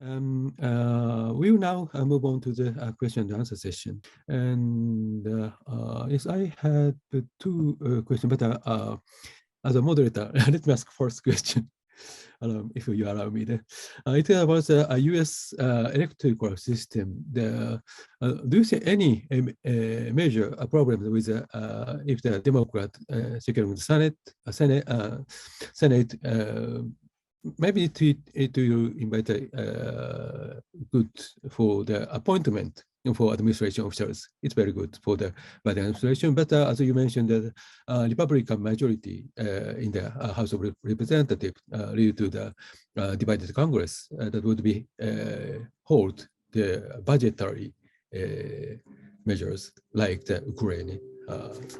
We will now move on to the question and answer session. And yes, I had two questions, but as a moderator, let me ask first question, if you allow me. It was a U.S. electoral system. Do you see any major problems with if the Democrat securing the Senate maybe to invite good for the appointment for administration officials. It's very good for the Biden administration. But as you mentioned, the Republican majority in the House of Representatives lead to the divided Congress that would be hold the budgetary measures like the Ukraine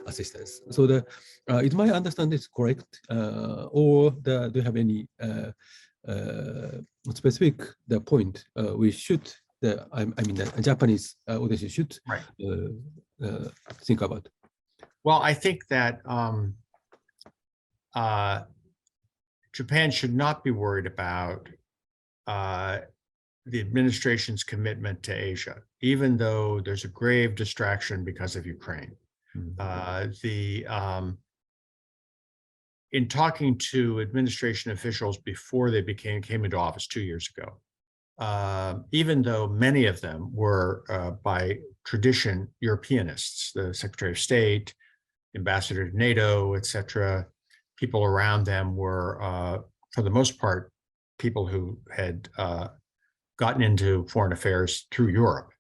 assistance. So is my understanding correct, or do you have any specific point we should I mean the Japanese audience should think about? Well, I think that Japan should not be worried about the administration's commitment to Asia, even though there's a grave distraction because of Ukraine. In talking to administration officials before they came into office 2 years ago, even though many of them were by tradition Europeanists, the Secretary of State, Ambassador to NATO, etc., people around them were, for the most part, people who had gotten into foreign affairs through Europe.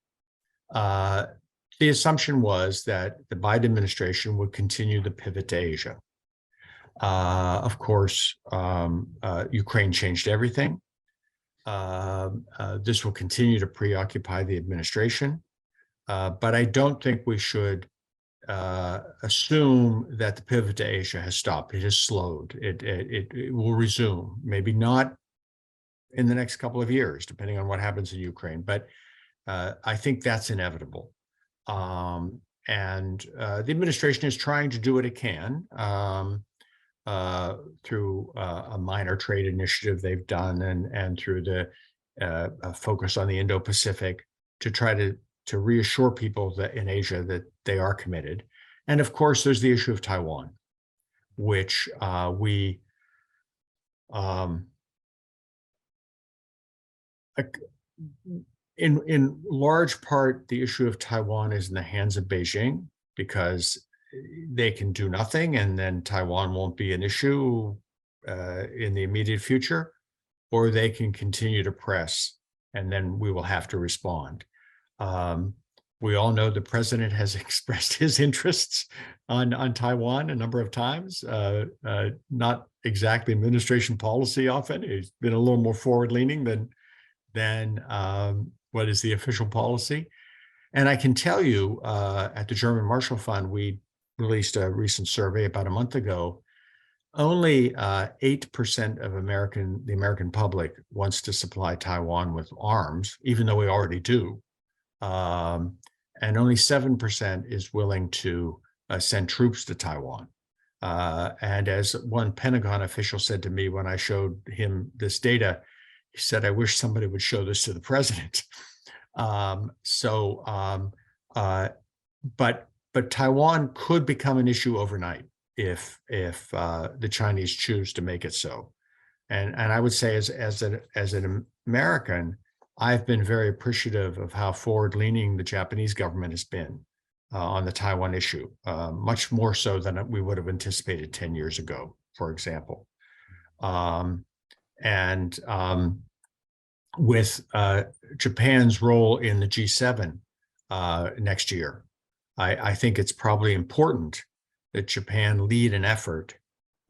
The assumption was that the Biden administration would continue the pivot to Asia. Of course, Ukraine changed everything. This will continue to preoccupy the administration, but I don't think we should assume that the pivot to Asia has stopped. It has slowed. It will resume, maybe not in the next couple of years, depending on what happens in Ukraine, but I think that's inevitable. And the administration is trying to do what it can through a minor trade initiative they've done and through the focus on the Indo-Pacific to try to reassure people that in Asia that they are committed. And of course, there's the issue of Taiwan, which in large part, the issue of Taiwan is in the hands of Beijing because they can do nothing and then Taiwan won't be an issue in the immediate future, or they can continue to press and then we will have to respond. We all know the president has expressed his interests on Taiwan a number of times, not exactly administration policy often. He's been a little more forward-leaning than what is the official policy. And I can tell you at the German Marshall Fund, we released a recent survey about a month ago. Only 8% of the American public wants to supply Taiwan with arms, even though we already do. And only 7% is willing to send troops to Taiwan. And as one Pentagon official said to me when I showed him this data, he said, "I wish somebody would show this to the president." But Taiwan could become an issue overnight if the Chinese choose to make it so. And I would say as an American, I've been very appreciative of how forward-leaning the Japanese government has been on the Taiwan issue, much more so than we would have anticipated 10 years ago, for example. With Japan's role in the G7 next year, I think it's probably important that Japan lead an effort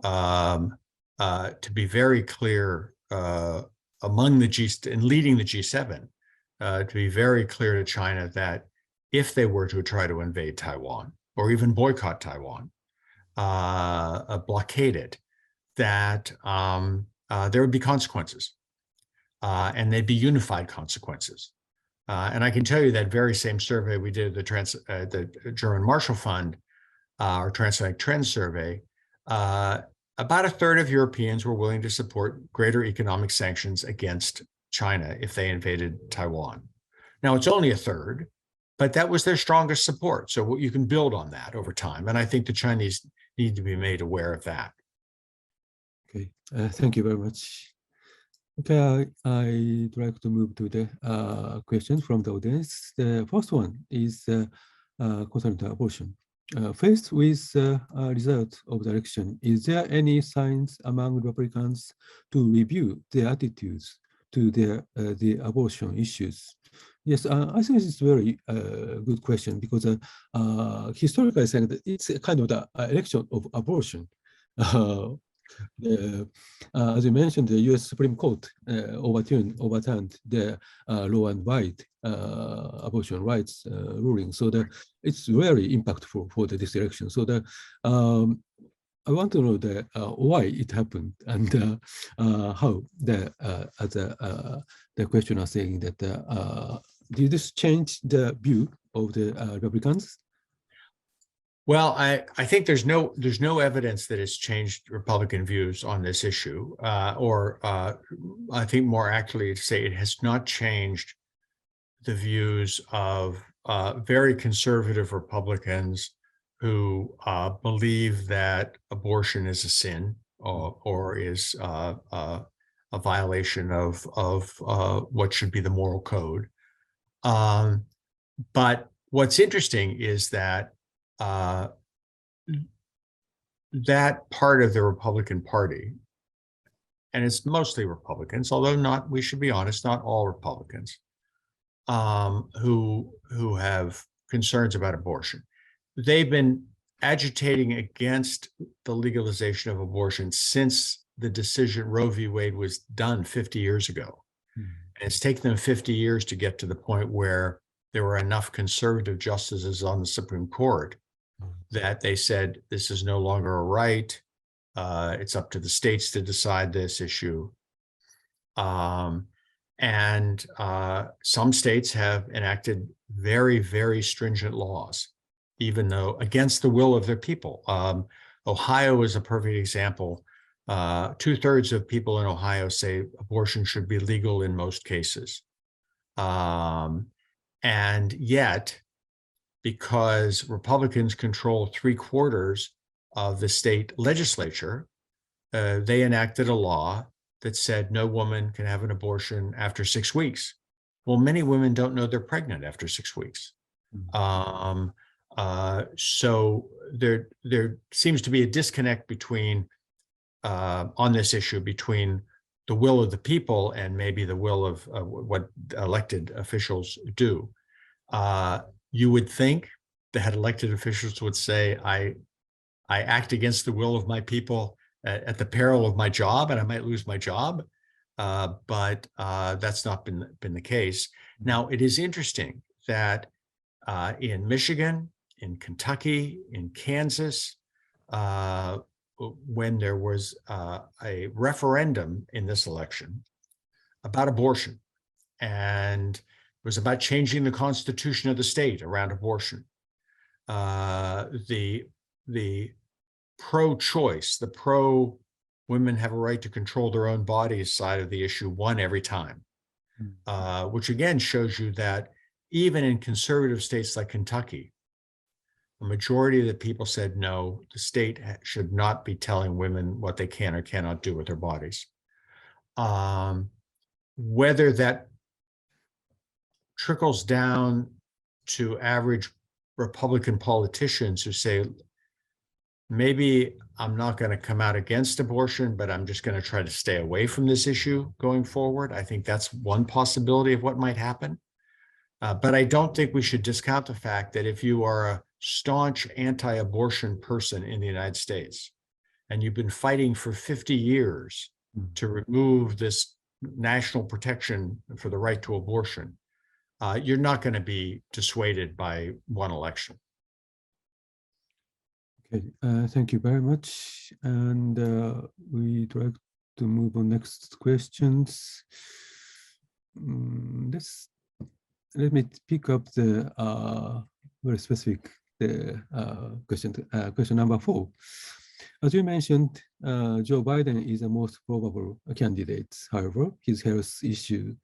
to be very clear among leading the G7, to be very clear to China that if they were to try to invade Taiwan or even boycott Taiwan, blockade it, that there would be consequences, and they'd be unified consequences. And I can tell you that very same survey we did, the German Marshall Fund, our Transatlantic Trends survey, about a third of Europeans were willing to support greater economic sanctions against China if they invaded Taiwan. Now, it's only a third, but that was their strongest support. So you can build on that over time. And I think the Chinese need to be made aware of that. Okay, thank you very much. Okay, I'd like to move to the questions from the audience. The first one is concerning the abortion. Faced with the result of the election, is there any signs among Republicans to review their attitudes to the abortion issues? Yes, I think it's a very good question because historically, I think that it's a kind of the election of abortion. As you mentioned, the U.S. Supreme Court overturned the Roe and Wade abortion rights ruling. So it's very impactful for this election. So I want to know why it happened and how the questioner saying that did this change the view of the Republicans? Well, I think there's no evidence that it's changed Republican views on this issue, or I think more accurately to say it has not changed the views of very conservative Republicans who believe that abortion is a sin or is a violation of what should be the moral code. But what's interesting is that that part of the Republican Party, and it's mostly Republicans, although we should be honest, not all Republicans, who have concerns about abortion. They've been agitating against the legalization of abortion since the decision Roe v. Wade was done 50 years ago. And it's taken them 50 years to get to the point where there were enough conservative justices on the Supreme Court that they said this is no longer a right. It's up to the states to decide this issue. And some states have enacted very, very stringent laws, even though against the will of their people. Ohio is a perfect example. 2/3 of people in Ohio say abortion should be legal in most cases. And yet, because Republicans control 3/4 of the state legislature, they enacted a law that said no woman can have an abortion after 6 weeks. Well, many women don't know they're pregnant after 6 weeks. So there seems to be a disconnect between, on this issue, between the will of the people and maybe the will of what elected officials do. You would think that elected officials would say, I act against the will of my people at the peril of my job, and I might lose my job. But that's not been the case. Now, it is interesting that in Michigan, in Kentucky, in Kansas, when there was a referendum in this election about abortion, and it was about changing the constitution of the state around abortion, the pro-choice, the pro-women have a right to control their own bodies side of the issue won every time, which again shows you that even in conservative states like Kentucky, a majority of the people said no, the state should not be telling women what they can or cannot do with their bodies. Whether that trickles down to average Republican politicians who say, maybe I'm not going to come out against abortion, but I'm just going to try to stay away from this issue going forward. I think that's one possibility of what might happen. But I don't think we should discount the fact that if you are a staunch anti-abortion person in the United States, and you've been fighting for 50 years to remove this national protection for the right to abortion, you're not going to be dissuaded by one election. Okay, thank you very much. And we'd like to move on next questions. Let me pick up the very specific question number 4. As you mentioned, Joe Biden is the most probable candidate. However, his health issue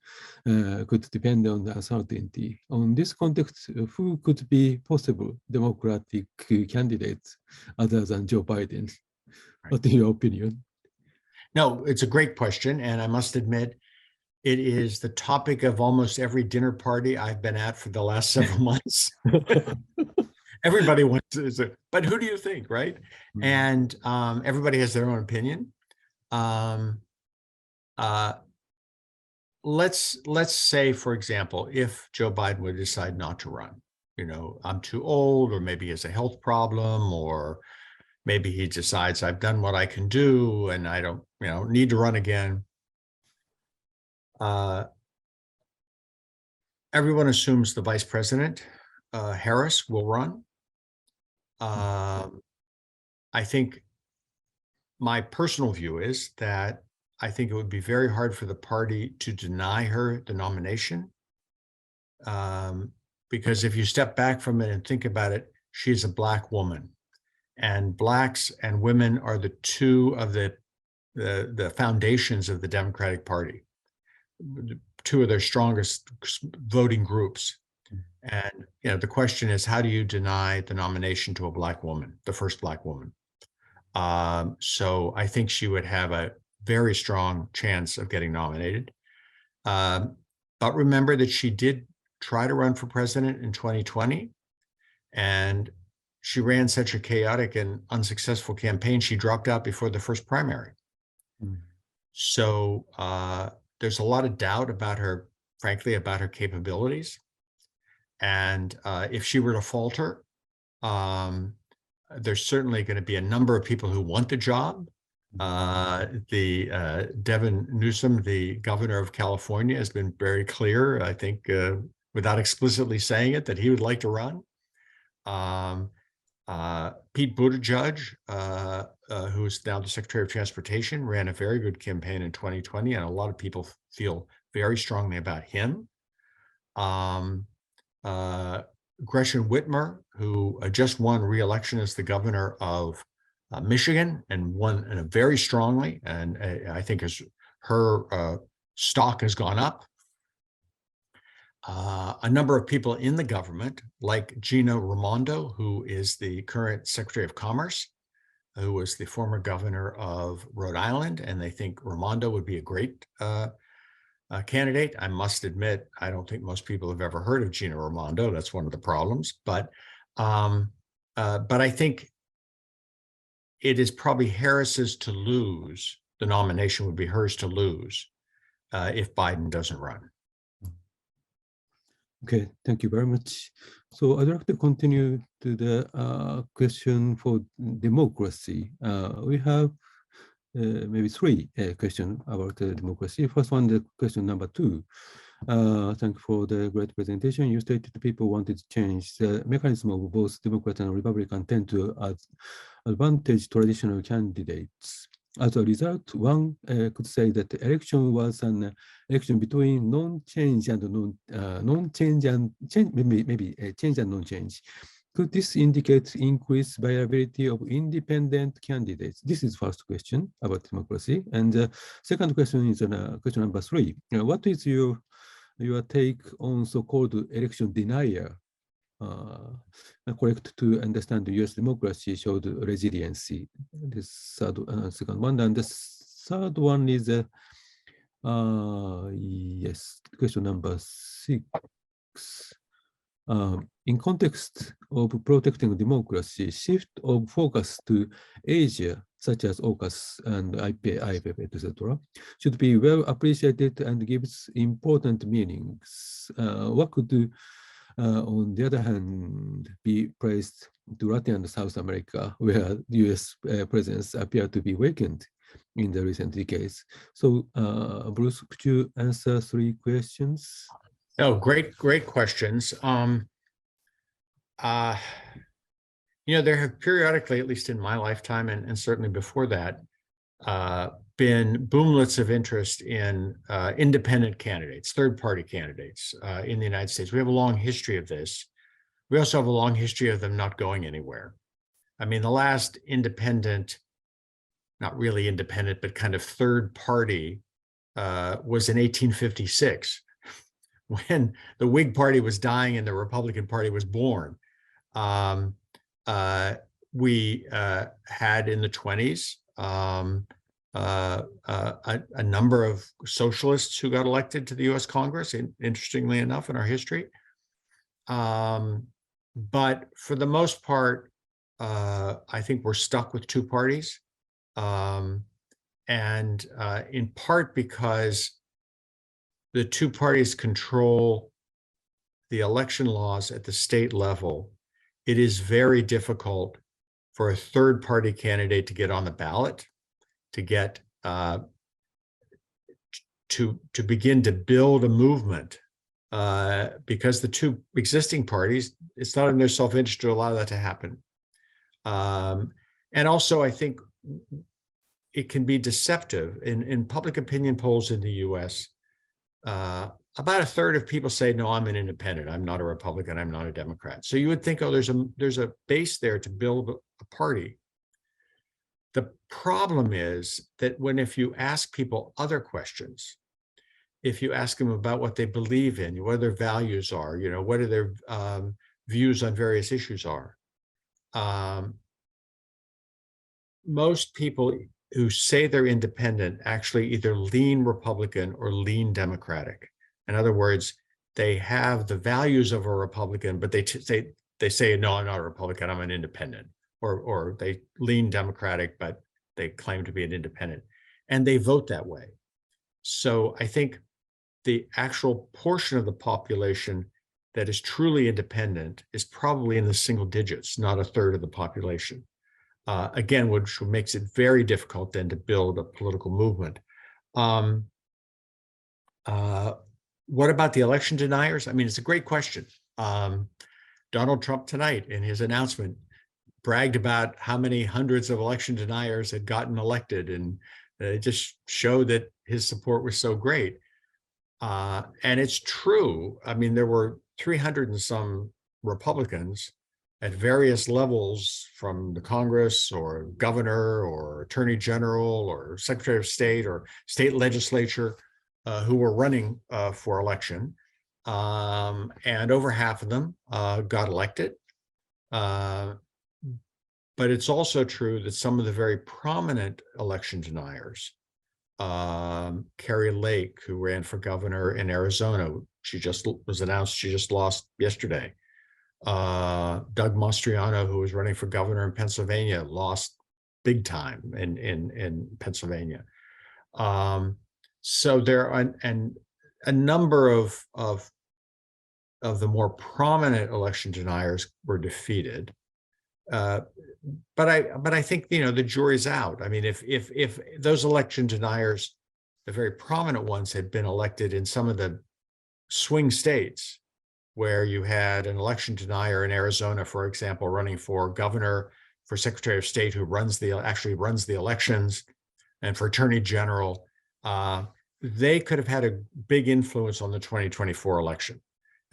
could depend on the uncertainty. On this context, who could be possible Democratic candidates other than Joe Biden? What in your opinion? No, it's a great question. And I must admit, it is the topic of almost every dinner party I've been at for the last several months. Everybody wants to, but who do you think, right? And everybody has their own opinion. Let's say, for example, if Joe Biden would decide not to run, I'm too old, or maybe he has a health problem, or maybe he decides I've done what I can do and I don't, need to run again. Everyone assumes the vice president, Harris, will run. I think my personal view is that I think it would be very hard for the party to deny her the nomination. Because if you step back from it and think about it, she's a Black woman, and Blacks and women are the two of the foundations of the Democratic Party, two of their strongest voting groups. And the question is, how do you deny the nomination to a Black woman, the first Black woman? So I think she would have a very strong chance of getting nominated. But remember that she did try to run for president in 2020, and she ran such a chaotic and unsuccessful campaign, she dropped out before the first primary. So there's a lot of doubt about her, frankly, about her capabilities. And if she were to falter, there's certainly going to be a number of people who want the job. Devin Newsom, the governor of California, has been very clear, I think, without explicitly saying it, that he would like to run. Pete Buttigieg, who is now the Secretary of Transportation, ran a very good campaign in 2020, and a lot of people feel very strongly about him. Gretchen Whitmer, who just won re-election as the governor of Michigan, and won very strongly, and I think her stock has gone up. A number of people in the government, like Gina Raimondo, who is the current Secretary of Commerce, who was the former governor of Rhode Island, and they think Raimondo would be a great candidate. I must admit, I don't think most people have ever heard of Gina Raimondo. That's one of the problems. But I think it is probably Harris's to lose. The nomination would be hers to lose if Biden doesn't run. Okay, thank you very much. So I'd like to continue to the question for democracy. We have maybe three questions about democracy. First one, the question number 2. Thank you for the great presentation. You stated people wanted to change the mechanism of both Democrat and Republican tend to advantage traditional candidates. As a result, one could say that the election was an election between non-change and non-change and change, maybe change and non-change. Could this indicate increased viability of independent candidates? This is first question about democracy. And second question is question number 3. What is your take on so-called election denier? Correct to understand the U.S. democracy showed resiliency. This second one, and the third one is yes, question number 6. In context of protecting democracy, shift of focus to Asia, such as AUKUS and IPEF, etc., should be well appreciated and gives important meanings. What could on the other hand, be praised to Latin and South America, where the U.S. presence appeared to be weakened in the recent decades. So, Bruce, could you answer 3 questions? Oh, great questions. There have periodically, at least in my lifetime, and certainly before that, been boomlets of interest in independent candidates, third-party candidates in the United States. We have a long history of this. We also have a long history of them not going anywhere. I mean, the last independent, not really independent, but kind of third party was in 1856, when the Whig Party was dying and the Republican Party was born. We had in the 20s a number of socialists who got elected to the US Congress, interestingly enough, in our history. But for the most part, I think we're stuck with two parties. And in part because the two parties control the election laws at the state level, it is very difficult for a third party candidate to get on the ballot, to get to begin to build a movement, because the two existing parties, it's not in their self-interest to allow that to happen. And also, I think it can be deceptive. In public opinion polls in the US, about a third of people say, no, I'm an independent. I'm not a Republican. I'm not a Democrat. So you would think, oh, there's a base there to build a party. The problem is that if you ask people other questions, if you ask them about what they believe in, what their values are, what are their views on various issues are, most people who say they're independent actually either lean Republican or lean Democratic. In other words, they have the values of a Republican, but they say, no, I'm not a Republican, I'm an independent. Or they lean Democratic, but they claim to be an independent. And they vote that way. So I think the actual portion of the population that is truly independent is probably in the single digits, not a third of the population. Again, which makes it very difficult then to build a political movement. What about the election deniers? I mean, it's a great question. Donald Trump tonight in his announcement bragged about how many hundreds of election deniers had gotten elected, and it just showed that his support was so great. And it's true. I mean, there were 300 and some Republicans at various levels, from the Congress or governor or attorney general or secretary of state or state legislature, who were running for election. And over half of them got elected. But it's also true that some of the very prominent election deniers, Carrie Lake, who ran for governor in Arizona, she just was announced, she just lost yesterday. Doug Mastriano, who was running for governor in Pennsylvania, lost big time in Pennsylvania. So there are a number of the more prominent election deniers were defeated. But I think, the jury's out. I mean, if those election deniers, the very prominent ones, had been elected in some of the swing states, where you had an election denier in Arizona, for example, running for governor, for secretary of state, who actually runs the elections, and for attorney general, they could have had a big influence on the 2024 election.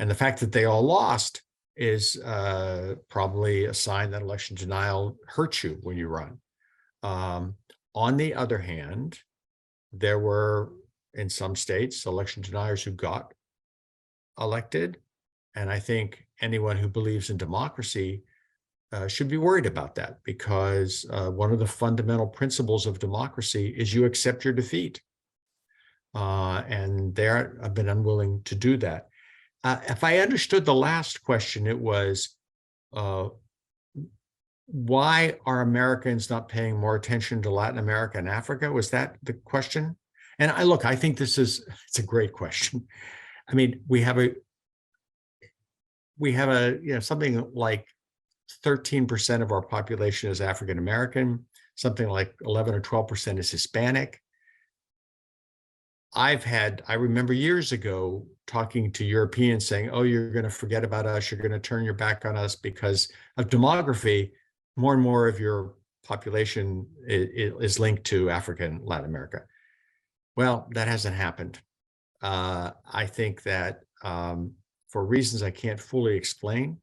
And the fact that they all lost is probably a sign that election denial hurts you when you run. On the other hand, there were, in some states, election deniers who got elected. And I think anyone who believes in democracy should be worried about that, because one of the fundamental principles of democracy is you accept your defeat. And they have been unwilling to do that. If I understood the last question, it was, why are Americans not paying more attention to Latin America and Africa? Was that the question? And I think it's a great question. I mean, we have something like 13% of our population is African American, something like 11 or 12% is Hispanic. I remember years ago talking to Europeans saying, oh, you're going to forget about us, you're going to turn your back on us because of demography. More and more of your population is linked to Africa and Latin America. Well, that hasn't happened. I think that for reasons I can't fully explain,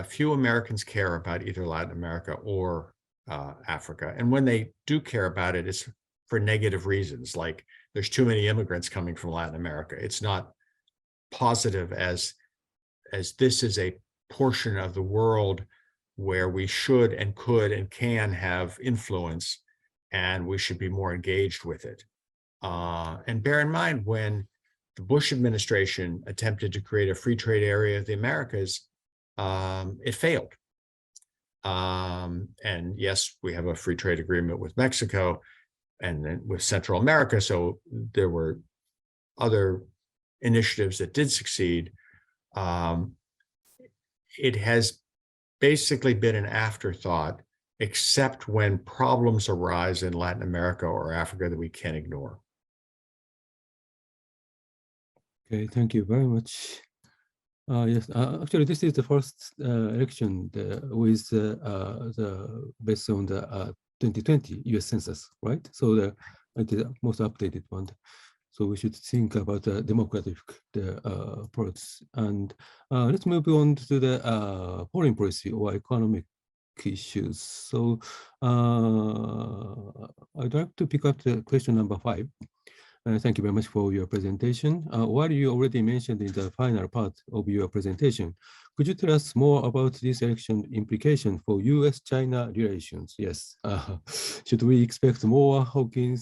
few Americans care about either Latin America or Africa. And when they do care about it, it's for negative reasons, like there's too many immigrants coming from Latin America. It's not positive as this is a portion of the world where we should and could and can have influence, and we should be more engaged with it. And bear in mind, when the Bush administration attempted to create a free trade area of the Americas, it failed. And yes, we have a free trade agreement with Mexico and then with Central America. So there were other initiatives that did succeed. It has basically been an afterthought, except when problems arise in Latin America or Africa that we can't ignore. Okay, thank you very much. Yes, actually, this is the first election with based on the 2020 U.S. Census, right? So it is the most updated one. So we should think about the democratic approach. And let's move on to the foreign policy or economic issues. So I'd like to pick up the question number 5. Thank you very much for your presentation. While you already mentioned in the final part of your presentation, could you tell us more about this election implication for U.S.-China relations? Yes. Should we expect more hawkish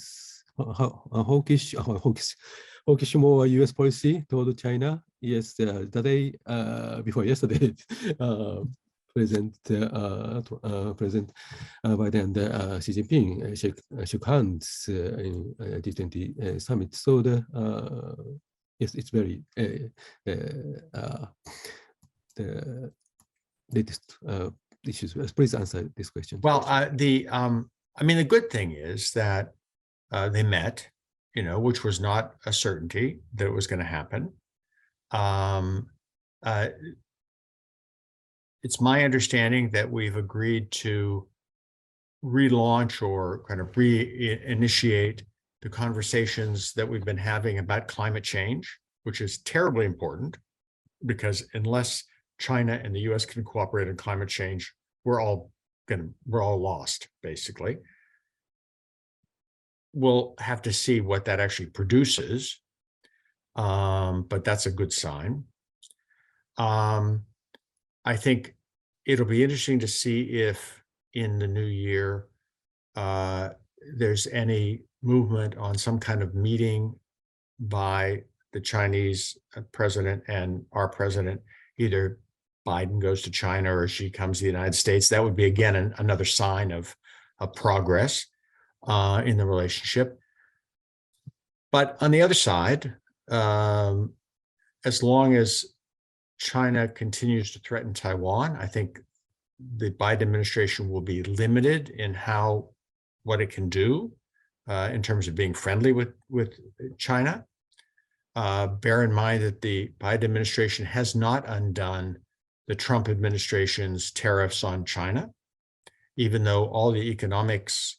more U.S. policy toward China? Yes, the day before yesterday, President Biden and Xi Jinping shook hands in G20 summit. So yes, it's very the latest issues. Please answer this question. Well, I mean, the good thing is that they met, which was not a certainty that it was going to happen. It's my understanding that we've agreed to relaunch or kind of reinitiate the conversations that we've been having about climate change, which is terribly important, because unless China and the US can cooperate on climate change, we're all lost, basically. We'll have to see what that actually produces, but that's a good sign. I think it'll be interesting to see if in the new year there's any movement on some kind of meeting by the Chinese president and our president. Either Biden goes to China or Xi comes to the United States. That would be, again, another sign of progress in the relationship. But on the other side, as long as China continues to threaten Taiwan, I think the Biden administration will be limited in what it can do in terms of being friendly with China. Bear in mind that the Biden administration has not undone the Trump administration's tariffs on China, even though all the economics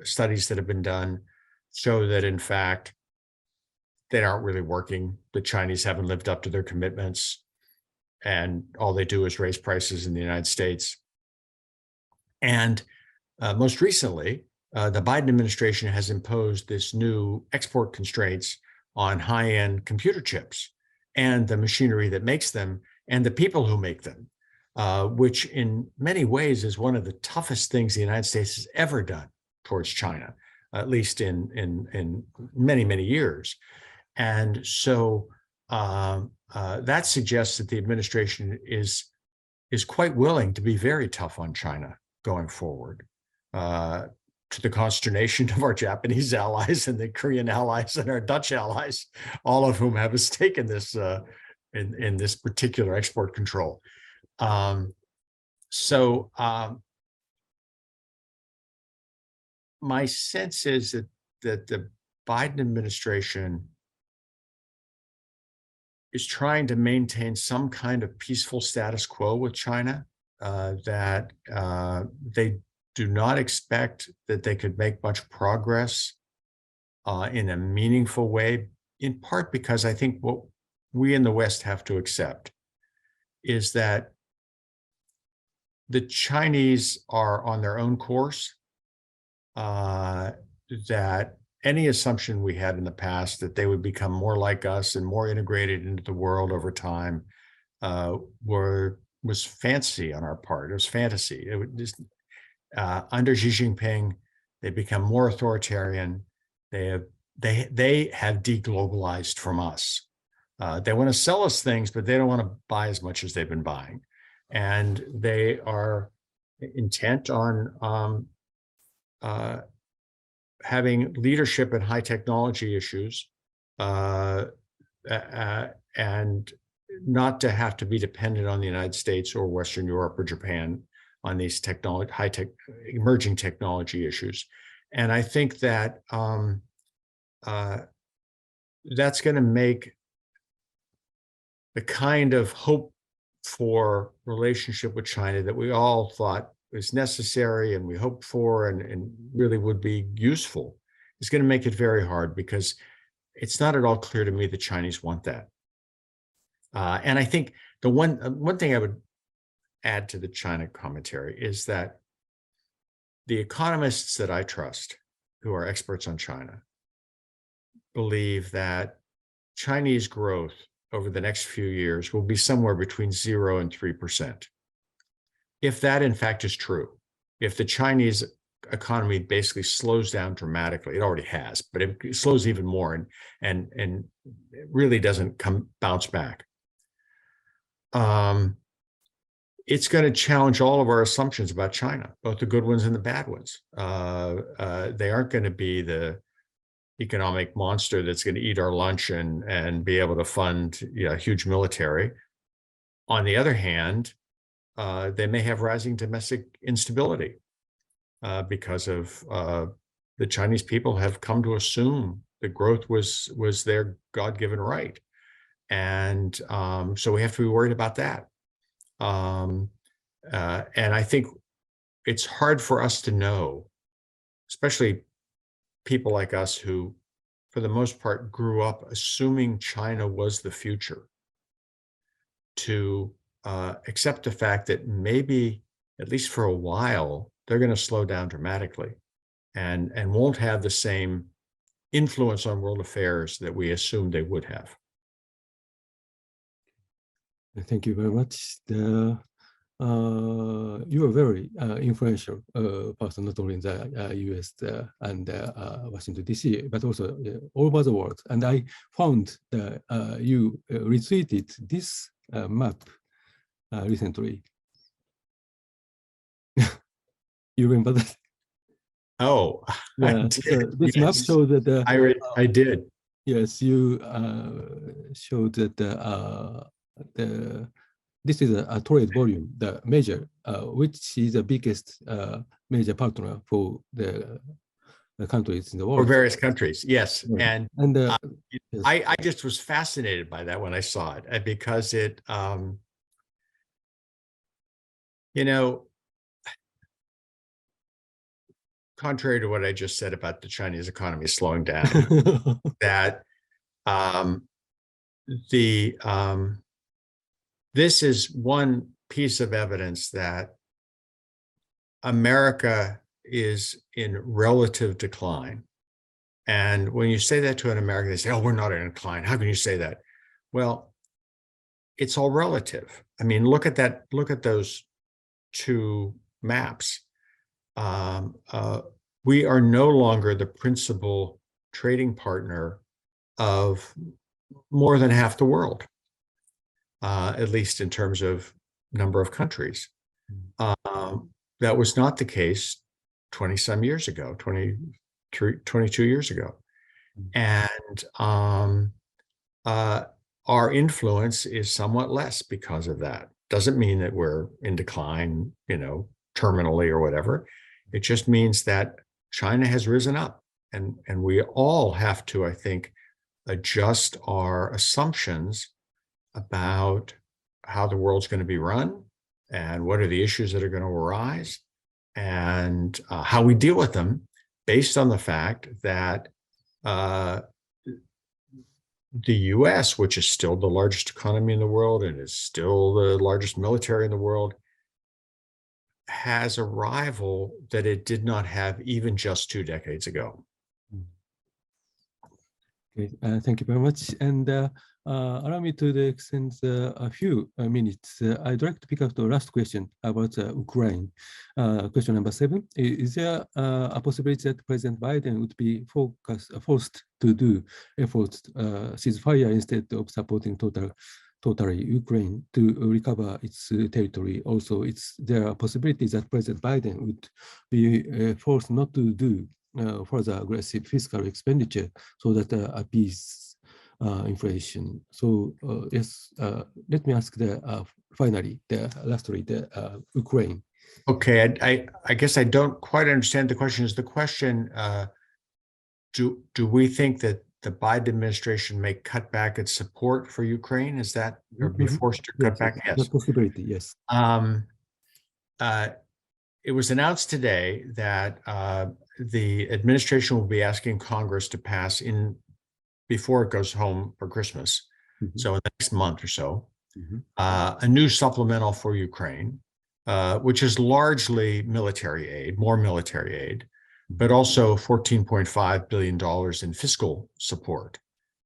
studies that have been done show that, in fact, they aren't really working. The Chinese haven't lived up to their commitments, and all they do is raise prices in the United States. And most recently, the Biden administration has imposed this new export constraints on high-end computer chips and the machinery that makes them and the people who make them, which in many ways is one of the toughest things the United States has ever done towards China, at least in many, many years. And so that suggests that the administration is quite willing to be very tough on China going forward, to the consternation of our Japanese allies and the Korean allies and our Dutch allies, all of whom have a stake in this in this particular export control. My sense is that the Biden administration is trying to maintain some kind of peaceful status quo with China, that they do not expect that they could make much progress in a meaningful way, in part because I think what we in the West have to accept is that the Chinese are on their own course, that any assumption we had in the past that they would become more like us and more integrated into the world over time was fancy on our part. It was fantasy. It was just, under Xi Jinping, they become more authoritarian. They have deglobalized from us. They want to sell us things, but they don't want to buy as much as they've been buying, and they are intent on having leadership in high technology issues, and not to have to be dependent on the United States or Western Europe or Japan on these high-tech emerging technology issues. And I think that that's going to make the kind of hope for relationship with China that we all thought was necessary and we hoped for and really would be useful is going to make it very hard, because it's not at all clear to me the Chinese want that. And I think the one thing I would add to the China commentary is that the economists that I trust, who are experts on China, believe that Chinese growth over the next few years will be somewhere between 0 and 3%. If that in fact is true, if the Chinese economy basically slows down dramatically, it already has, but it slows even more and it really doesn't bounce back, it's going to challenge all of our assumptions about China, both the good ones and the bad ones. They aren't going to be the economic monster that's going to eat our lunch and be able to fund a huge military. On the other hand, they may have rising domestic instability because of the Chinese people have come to assume that growth was their God-given right. And so we have to be worried about that. And I think it's hard for us to know, especially people like us who, for the most part, grew up assuming China was the future, to accept the fact that maybe, at least for a while, they're going to slow down dramatically and won't have the same influence on world affairs that we assumed they would have. Thank you very much. You are very influential person, not only in the US and Washington, D.C., but also all over the world. And I found that you retweeted this map recently. You remember that? Oh, yeah. This map showed that I did. Yes, you showed that this is a trade volume, the major, which is the biggest major partner for the countries in the world. For various countries, yes. Yeah. And yes. I just was fascinated by that when I saw it, because it, contrary to what I just said about the Chinese economy slowing down, that this is one piece of evidence that America is in relative decline. And when you say that to an American, they say, "Oh, we're not in decline. How can you say that?" Well, it's all relative. I mean, look at that. Look at those two maps. We are no longer the principal trading partner of more than half the world, at least in terms of number of countries. That was not the case 20-some years ago, 22 years ago. And our influence is somewhat less because of that. Doesn't mean that we're in decline, terminally or whatever. It just means that China has risen up, and we all have to, I think, adjust our assumptions about how the world's going to be run and what are the issues that are going to arise and how we deal with them, based on the fact that the US, which is still the largest economy in the world and is still the largest military in the world, has a rival that it did not have even just 2 decades ago. Okay, thank you very much. And allow me to extend a few minutes. I'd like to pick up the last question about Ukraine. Question number 7. Is there a possibility that President Biden would be forced to do efforts ceasefire instead of supporting totally Ukraine to recover its territory? Also, there are possibilities that President Biden would be forced not to do further aggressive fiscal expenditure so that appease inflation. So yes, let me ask finally, lastly, Ukraine. Okay, I guess I don't quite understand the question. Is the question, do we think that the Biden administration may cut back its support for Ukraine? Is that, or be forced to cut back? Yes. That possibility, yes. It was announced today that the administration will be asking Congress to pass before it goes home for Christmas, so in the next month or so, a new supplemental for Ukraine, which is largely military aid, more military aid, but also $14.5 billion in fiscal support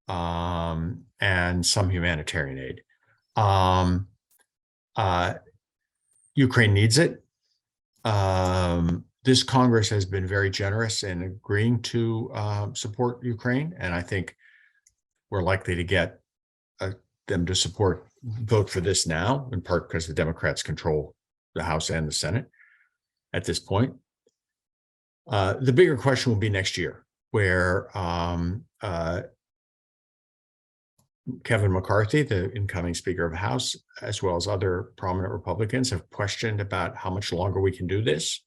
and some humanitarian aid. Ukraine needs it. This Congress has been very generous in agreeing to support Ukraine, and I think we're likely to get them to vote for this now, in part because the Democrats control the House and the Senate at this point. The bigger question will be next year, where Kevin McCarthy, the incoming Speaker of the House, as well as other prominent Republicans, have questioned about how much longer we can do this,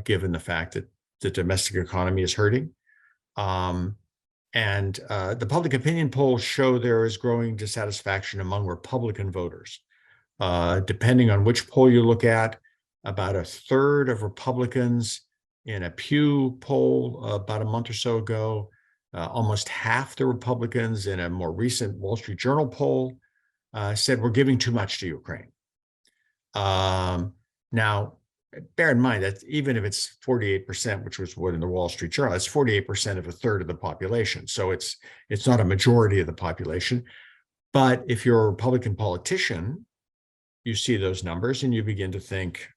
given the fact that the domestic economy is hurting. And the public opinion polls show there is growing dissatisfaction among Republican voters. Depending on which poll you look at, about a third of Republicans in a Pew poll about a month or so ago, almost half the Republicans in a more recent Wall Street Journal poll said we're giving too much to Ukraine. Now, bear in mind that even if it's 48%, which was what in the Wall Street Journal, it's 48% of a third of the population. So it's not a majority of the population. But if you're a Republican politician, you see those numbers and you begin to think,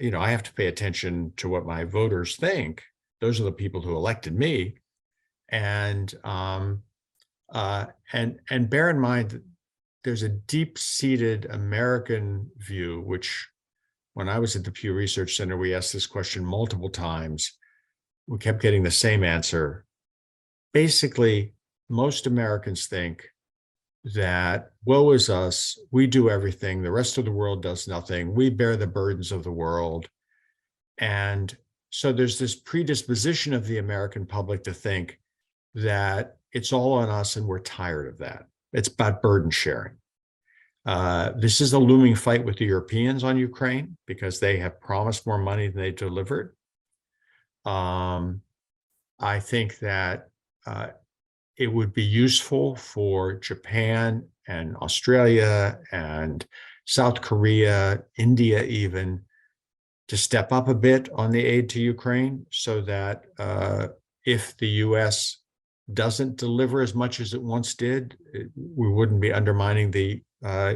I have to pay attention to what my voters think. Those are the people who elected me. And bear in mind that there's a deep-seated American view, which when I was at the Pew Research Center, we asked this question multiple times. We kept getting the same answer. Basically, most Americans think that woe is us, we do everything, the rest of the world does nothing, we bear the burdens of the world. And so there's this predisposition of the American public to think that it's all on us and we're tired of that. It's about burden sharing. This is a looming fight with the Europeans on Ukraine because they have promised more money than they delivered. I think that it would be useful for Japan and Australia and South Korea, India even, to step up a bit on the aid to Ukraine so that if the US doesn't deliver as much as it once did, we wouldn't be undermining the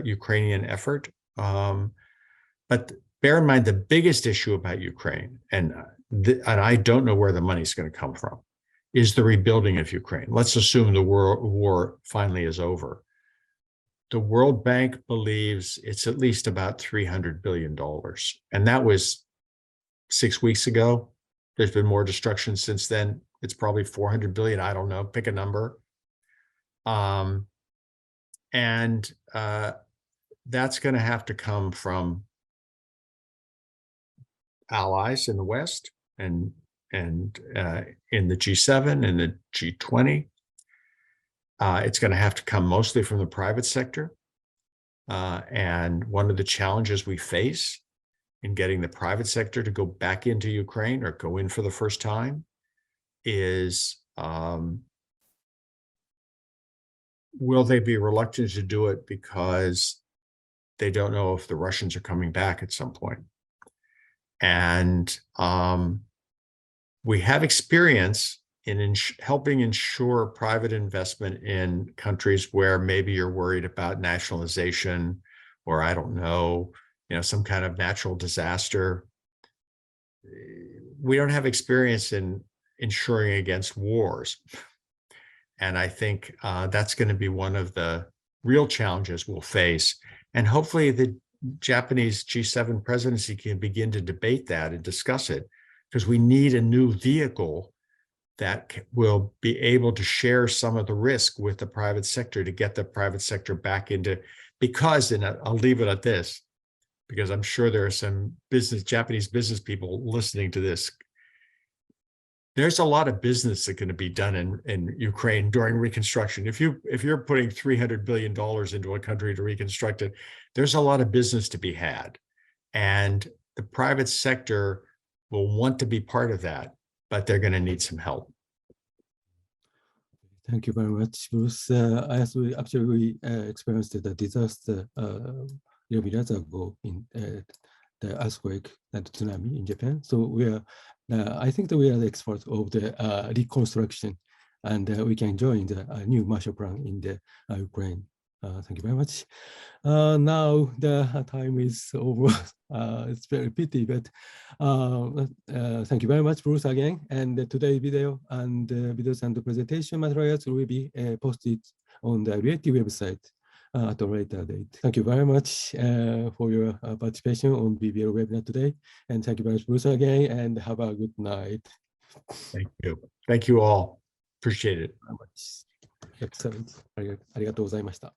Ukrainian effort. But bear in mind, the biggest issue about Ukraine, and I don't know where the money's going to come from, is the rebuilding of Ukraine. Let's assume the war finally is over. The World Bank believes it's at least about $300 billion. And that was 6 weeks ago. There's been more destruction since then. It's probably 400 billion. I don't know, pick a number. That's going to have to come from allies in the West and in the G7 and the G20. It's going to have to come mostly from the private sector. And one of the challenges we face in getting the private sector to go back into Ukraine or go in for the first time is, will they be reluctant to do it because they don't know if the Russians are coming back at some point? And we have experience in helping ensure private investment in countries where maybe you're worried about nationalization, or I don't know, some kind of natural disaster. We don't have experience in insuring against wars. And I think that's going to be one of the real challenges we'll face. And hopefully the Japanese G7 presidency can begin to debate that and discuss it, because we need a new vehicle that will be able to share some of the risk with the private sector to get the private sector back into, because, and I'll leave it at this, because I'm sure there are some Japanese business people listening to this. There's a lot of business that's going to be done in Ukraine during reconstruction. If you're putting $300 billion into a country to reconstruct it, there's a lot of business to be had. And the private sector will want to be part of that, but they're going to need some help. Thank you very much, Bruce. As we actually experienced the disaster 11 years ago in the earthquake and tsunami in Japan, so we are, I think that we are the experts of the reconstruction, and we can join the new Marshall Plan in the Ukraine. Thank you very much. Now the time is over. It's very pity, but thank you very much, Bruce, again. And today's video and videos and the presentation materials will be posted on the RIETI website at a later date. Thank you very much for your participation on BBL webinar today. And thank you very much, Bruce, again, and have a good night. Thank you. Thank you all. Appreciate it. Excellent. ありがとうございました。